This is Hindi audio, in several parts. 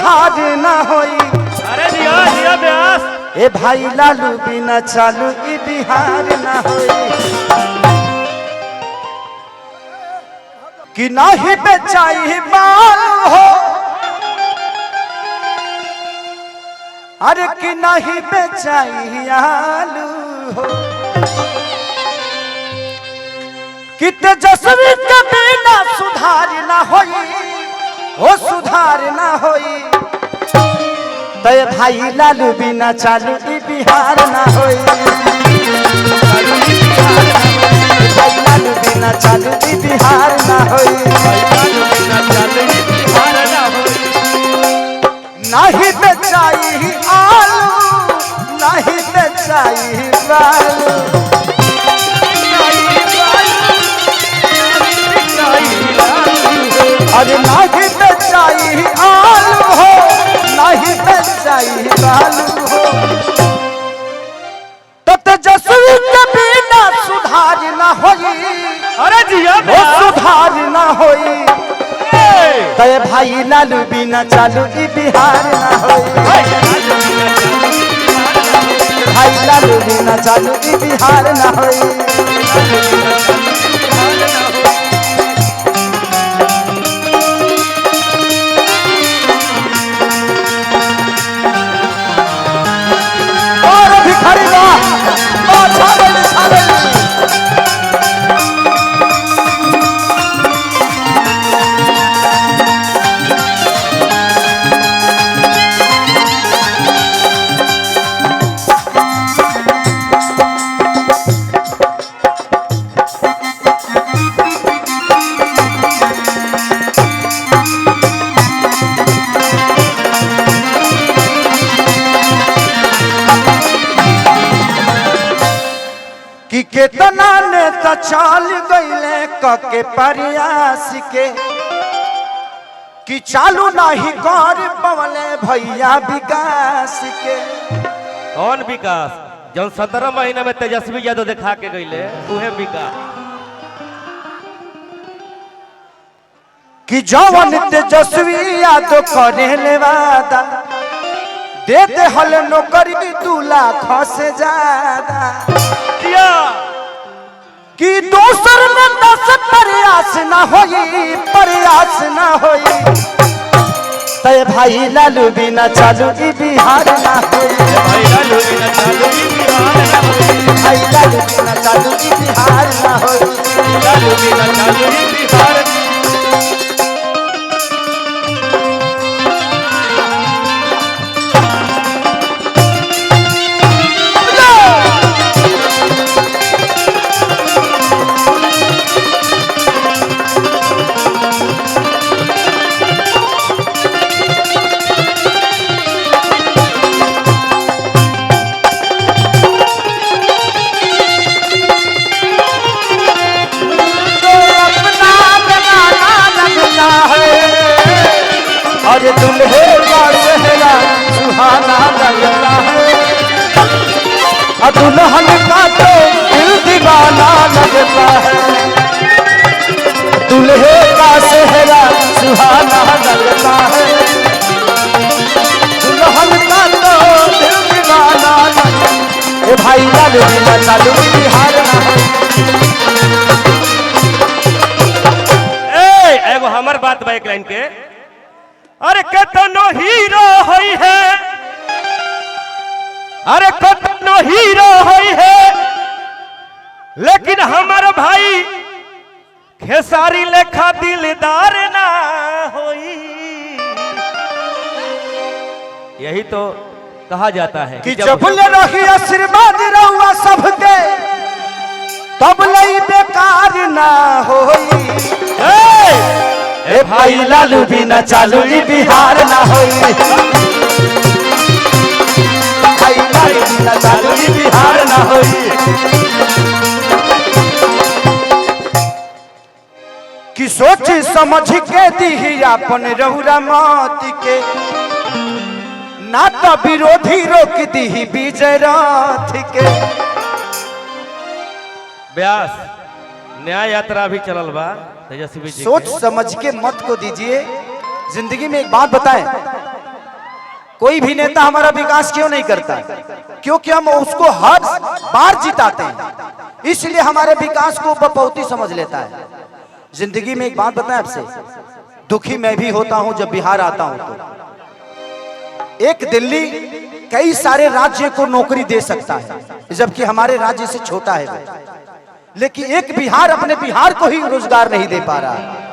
सुधार ना होई। अरे दिया दिया ब्यास ए भाई लालू बिना चालू ई बिहार ना होई। कि नहीं बेचाई माल हो, अरे कि नहीं बेचाई आलू हो। कि तेजस्वी के बिना सुधार ना होई, हो सुधार ना होई। तय भाई लालू बिना चालू ई बिहार ना होई। भाई लालू बिना चालू ई बिहार ना होई। नहीं बेचाई आलू, नहीं बेचाई बालू। अरे नहीं बेचाई आलू हो, नहीं बेचाई बालू हो। तो तेजस्वी के बिना सुधार ना होई। अरे जिया वो सुधार ना होई। तय भाई लालू बिना चालू ई बिहार ना होई। भाई लालू बिना चालू ई बिहार ना होई। और भिखारी बा छाड़े छाड़े। कि केतना नेता चाल गईले कके प्रयास के। कि चालू नहीं कर पवले भैया विकास के। कौन विकास? जौन 17 महीना में तेजस्वी यादव दिखा के गईले उहे विकास। कि जवन तेजस्वी यादव करे वादा, दे दे हल नौकरी 2 लाख से ज्यादा। कि दोसर नेता से प्रयास ना होई, प्रयास ना होई। तय भाई लालू बिना चालू ई बिहार ना होई। भाई लालू बिना चालू ई बिहार ना होई। भाई लालू बिना चालू ई बिहार ना होई। लालू बिना चालू ई बिहार। अरे दुल्हे का चेहरा सुहाना लगता है, दुल्हन का तो दिल दीवाना लगता है। दुल्हे का चेहरा सुहाना लगता है, दुल्हन का तो दिल दीवाना लगता है। भाई लालू बिना चालू बिहार ना हो। एगो हमर बात बा एक लाइन के। अरे कतनो हीरो होई है, अरे कतनो हीरो होई है, लेकिन हमार भाई खेसारी लेखा दिलदार ना होई। यही तो कहा जाता है कि जब ले रही आशीर्वाद रहुआ सबके, तब लई बेकार ना होई। ए भाई लालू बिना चालू ई बिहार ना होई। भाई लालू बिना चालू ई बिहार ना होई। कि सोच समझ के दी अपन रहुरा मत के, ना तो विरोधी रोक दी विजय रथ के। व्यास न्याय यात्रा भी चलल बा तेजस्वी जी। सोच समझ के मत को दीजिए। जिंदगी में एक बात बताएं, कोई भी नेता हमारा विकास क्यों नहीं करता? क्योंकि हम उसको हर बार जिताते हैं, इसलिए हमारे विकास को बपौती समझ लेता है। जिंदगी में एक बात बताएं आपसे, दुखी मैं भी होता हूं जब बिहार आता हूं तो। एक दिल्ली कई सारे राज्य को नौकरी दे सकता है, जबकि हमारे राज्य से छोटा है वो, लेकिन एक बिहार अपने बिहार को ही रोजगार नहीं दे पा रहा है।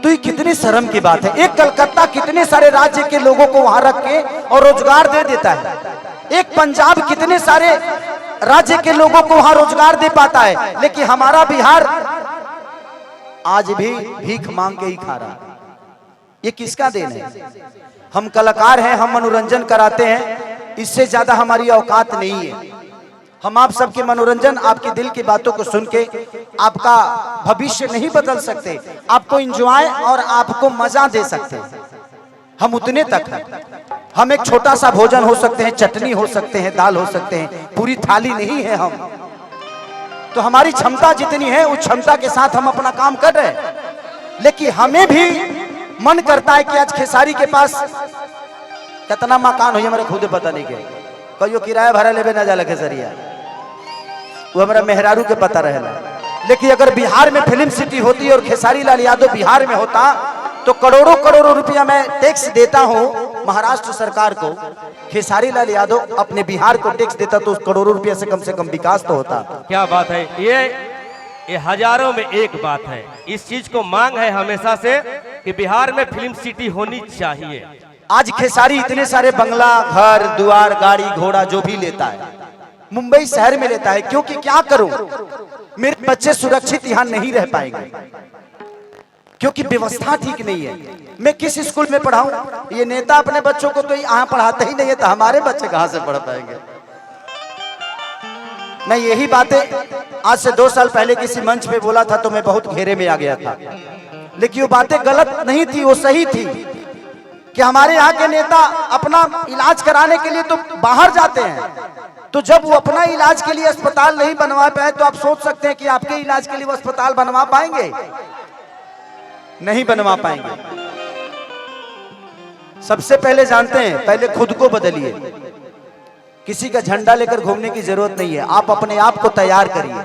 तो ये कितनी शर्म की बात है। एक कलकत्ता कितने सारे राज्य के लोगों को वहां रख के और रोजगार दे देता है। एक पंजाब कितने सारे राज्य के लोगों को वहां रोजगार दे पाता है, लेकिन हमारा बिहार आज भी भीख मांग के ही खा रहा है। ये किसका देन है? हम कलाकार हैं, हम मनोरंजन कराते हैं, इससे ज्यादा हमारी औकात नहीं है। हम आप सबके मनोरंजन, आपके दिल की बातों को सुन के आपका भविष्य नहीं बदल सकते, आपको एंजॉय और आपको मजा दे सकते। हम उतने तक हैं। हम एक छोटा सा भोजन हो सकते हैं, चटनी हो सकते हैं, दाल हो सकते हैं, पूरी थाली नहीं है हम। तो हमारी क्षमता जितनी है उस क्षमता के साथ हम अपना काम कर रहे हैं। लेकिन हमें भी मन करता है कि आज खेसारी के पास कितना मकान हो, मेरे खुद पता नहीं के कहियो किराया भाड़ा लेवे ना जाला खेसरिया, वो हमारा मेहरारू के पता रहेला। लेकिन अगर बिहार में फिल्म सिटी होती और खेसारी लाल यादव बिहार में होता तो करोड़ों करोड़ों रुपया मैं टैक्स देता हूं महाराष्ट्र सरकार को, खेसारी लाल यादव अपने बिहार को टैक्स देता तो उस करोड़ों रुपया से कम विकास तो होता। क्या बात है, ये हजारों में एक बात है। इस चीज को मांग है हमेशा से कि बिहार में फिल्म सिटी होनी चाहिए। आज खेसारी इतने सारे बंगला, घर द्वार, गाड़ी घोड़ा जो भी लेता है मुंबई शहर में लेता है, क्योंकि क्या करूं, मेरे बच्चे सुरक्षित यहां नहीं रह पाएंगे क्योंकि व्यवस्था ठीक नहीं है। मैं किस स्कूल में पढ़ाऊं? ये नेता अपने बच्चों को तो यहाँ पढ़ाते ही नहीं है, तो हमारे बच्चे कहां से पढ़ पाएंगे? मैं यही बातें आज से 2 साल पहले किसी मंच पे बोला था तो मैं बहुत घेरे में आ गया था, लेकिन वो बातें गलत नहीं थी, वो सही थी कि हमारे यहाँ के नेता अपना इलाज कराने के लिए तो बाहर जाते हैं, तो जब वो अपना इलाज के लिए अस्पताल नहीं बनवा पाए तो आप सोच सकते हैं कि आपके इलाज के लिए वो अस्पताल बनवा पाएंगे? नहीं बनवा पाएंगे। सबसे पहले जानते हैं, पहले खुद को बदलिए। किसी का झंडा लेकर घूमने की जरूरत नहीं है, आप अपने आप को तैयार करिए।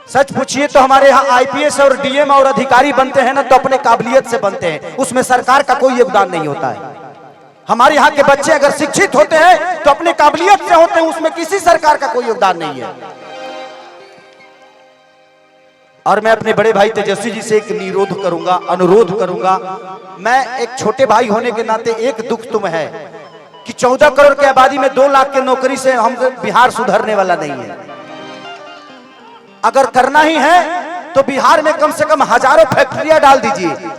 सच पूछिए तो हमारे यहाँ आईपीएस और डीएम और अधिकारी बनते हैं ना तो अपने काबिलियत से बनते हैं, उसमें सरकार का कोई योगदान नहीं होता है। हमारे यहाँ के बच्चे अगर शिक्षित होते हैं तो अपने काबिलियत से होते हैं, उसमें किसी सरकार का कोई योगदान नहीं है। और मैं अपने बड़े भाई तेजस्वी जी से एक अनुरोध करूंगा। मैं एक छोटे भाई होने के नाते एक दुख तुम है कि 14 करोड़ की आबादी में 2 लाख की नौकरी से हम बिहार सुधरने वाला नहीं है। अगर करना ही है तो बिहार में कम से कम हजारों फैक्ट्रियां डाल दीजिए।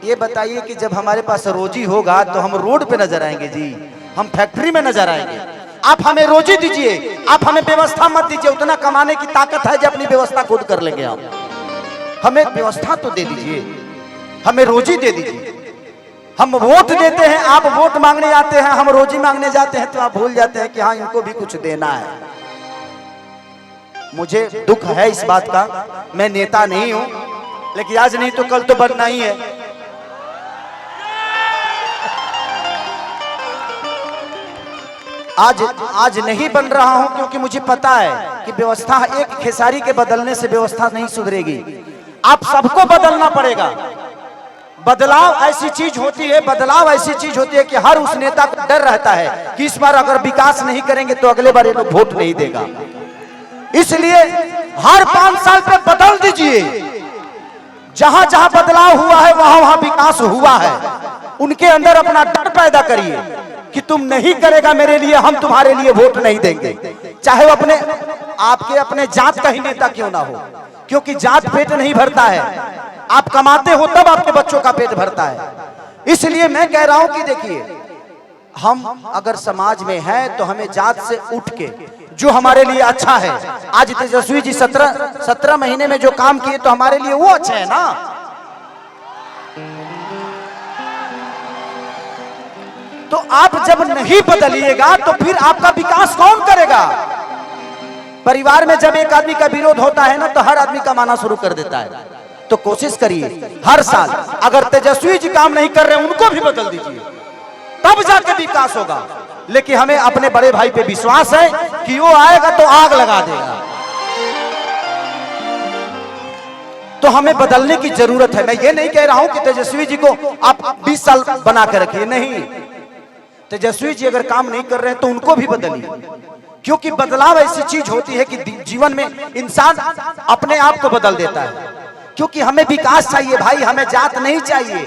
ये बताइए कि जब हमारे पास रोजी होगा तो हम रोड पे नजर आएंगे जी, हम फैक्ट्री में नजर आएंगे। आप हमें रोजी दीजिए, आप हमें व्यवस्था मत दीजिए। उतना कमाने की ताकत है जो अपनी व्यवस्था खुद कर लेंगे हम। हमें व्यवस्था तो दे दीजिए, हमें रोजी दे दीजिए। हम वोट देते हैं, आप वोट मांगने आते हैं, हम रोजी मांगने जाते हैं तो आप भूल जाते हैं कि हाँ इनको भी कुछ देना है। मुझे दुख है इस बात का, मैं नेता नहीं हूं, लेकिन आज नहीं तो कल तो बनना ही है। आज नहीं बन रहा हूं क्योंकि मुझे पता है कि व्यवस्था एक खेसारी के बदलने से व्यवस्था नहीं सुधरेगी। आप सबको बदलना पड़ेगा। बदलाव ऐसी चीज होती है कि हर उस नेता को डर रहता है कि इस बार अगर विकास नहीं करेंगे तो अगले बार ये लोग वोट नहीं देगा। इसलिए हर 5 साल पे बदल दीजिए। जहां जहां बदलाव हुआ है वहां वहां विकास हुआ है। उनके अंदर अपना डर पैदा करिए कि तुम नहीं करेगा मेरे लिए, हम तुम्हारे लिए वोट नहीं देंगे, चाहे वो अपने जात का ही नेता क्यों ना हो, क्योंकि जात पेट नहीं भरता है। आप कमाते हो तब आपके बच्चों का पेट भरता है। इसलिए मैं कह रहा हूं कि देखिए, हम अगर समाज में हैं तो हमें जात से उठ के जो हमारे लिए अच्छा है। आज तेजस्वी जी 17 महीने में जो काम किए तो हमारे लिए वो अच्छा है ना। तो आप जब नहीं बदलिएगा तो फिर आपका विकास कौन करेगा? परिवार में जब एक आदमी का विरोध होता है ना तो हर आदमी कमाना शुरू कर देता है। तो कोशिश करिए हर साल, अगर तेजस्वी जी काम नहीं कर रहे उनको भी बदल दीजिए, तब जाके विकास होगा। लेकिन हमें अपने बड़े भाई पे विश्वास है कि वो आएगा तो आग लगा देगा। तो हमें बदलने की जरूरत है। मैं ये नहीं कह रहा हूं कि तेजस्वी जी को आप 20 साल बना के रखिए, नहीं। तेजस्वी जी अगर काम नहीं कर रहे हैं तो उनको भी बदलिए, क्योंकि बदलाव ऐसी चीज होती है कि जीवन में इंसान अपने आप को बदल देता है। क्योंकि हमें विकास चाहिए भाई, हमें जात नहीं चाहिए।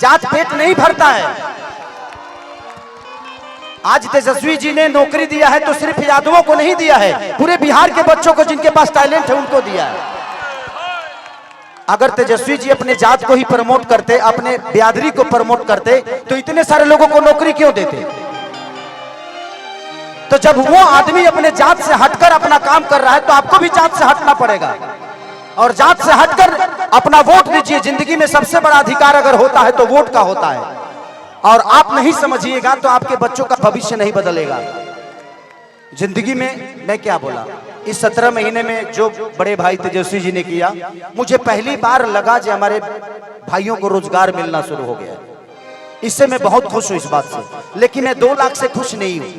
जात पेट नहीं भरता है। आज तेजस्वी जी ने नौकरी दिया है तो सिर्फ यादवों को नहीं दिया है, पूरे बिहार के बच्चों को जिनके पास टैलेंट है उनको दिया है। अगर तेजस्वी जी अपने जात को ही प्रमोट करते, अपने बिरादरी को प्रमोट करते, तो इतने सारे लोगों को नौकरी क्यों देते? तो जब वो आदमी अपने जात से हटकर अपना काम कर रहा है तो आपको भी जात से हटना पड़ेगा और जात से हटकर अपना वोट दीजिए। जिंदगी में सबसे बड़ा अधिकार अगर होता है तो वोट का होता है, और आप नहीं समझिएगा तो आपके बच्चों का भविष्य नहीं बदलेगा। जिंदगी में मैं क्या बोला, इस 17 महीने में जो बड़े भाई तेजस्वी जी ने किया, मुझे पहली बार लगा कि हमारे भाइयों को रोजगार मिलना शुरू हो गया। इससे मैं बहुत खुश हूं इस बात से। लेकिन मैं 2 लाख से खुश नहीं हूं।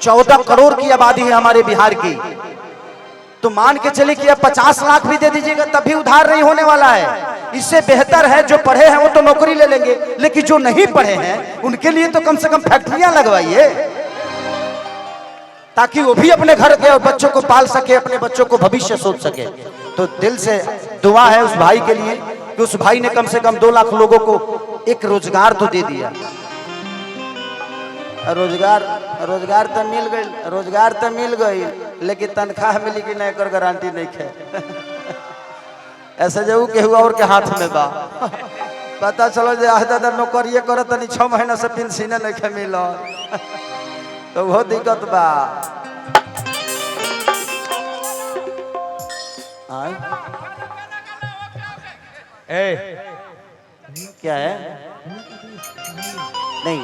14 करोड़ की आबादी है हमारे बिहार की, तो मान के चलिए कि अब 50 लाख भी दे दीजिएगा तब भी उधार नहीं होने वाला है। इससे बेहतर है जो पढ़े हैं वो तो नौकरी ले लेंगे, लेकिन जो नहीं पढ़े हैं उनके लिए तो कम से कम फैक्ट्रियां लगवाइए, ताकि वो भी अपने घर के और बच्चों को पाल सके, अपने बच्चों को भविष्य सोच सके। तो दिल से दुआ है उस भाई के लिए कि उस भाई ने कम से कम 2 लाख लोगों को एक रोजगार तो दे दिया। रोजगार तो मिल गई, लेकिन तनख्वाह मिली कि नहीं कर गारंटी नहीं है। ऐसे जरूर के हुआ और के हाथ में बा पता चलो जे दादा नौकरिए करत नहीं, 6 महीना से पेंशन नहीं मिल, तो बहुत दिक्कत बा। क्या है नहीं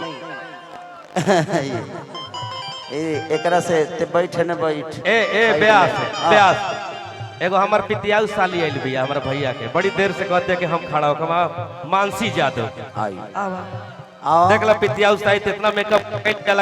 एकरा से ते बैठे न बैठ। ब्यास एगो हमार पितियाऊ साली आइल बिया हमारे भैया के, बड़ी देर से कहते कि हम खड़ा हो मानसी जादव देख ला पितियाऊ साली इतना मेकअप लगा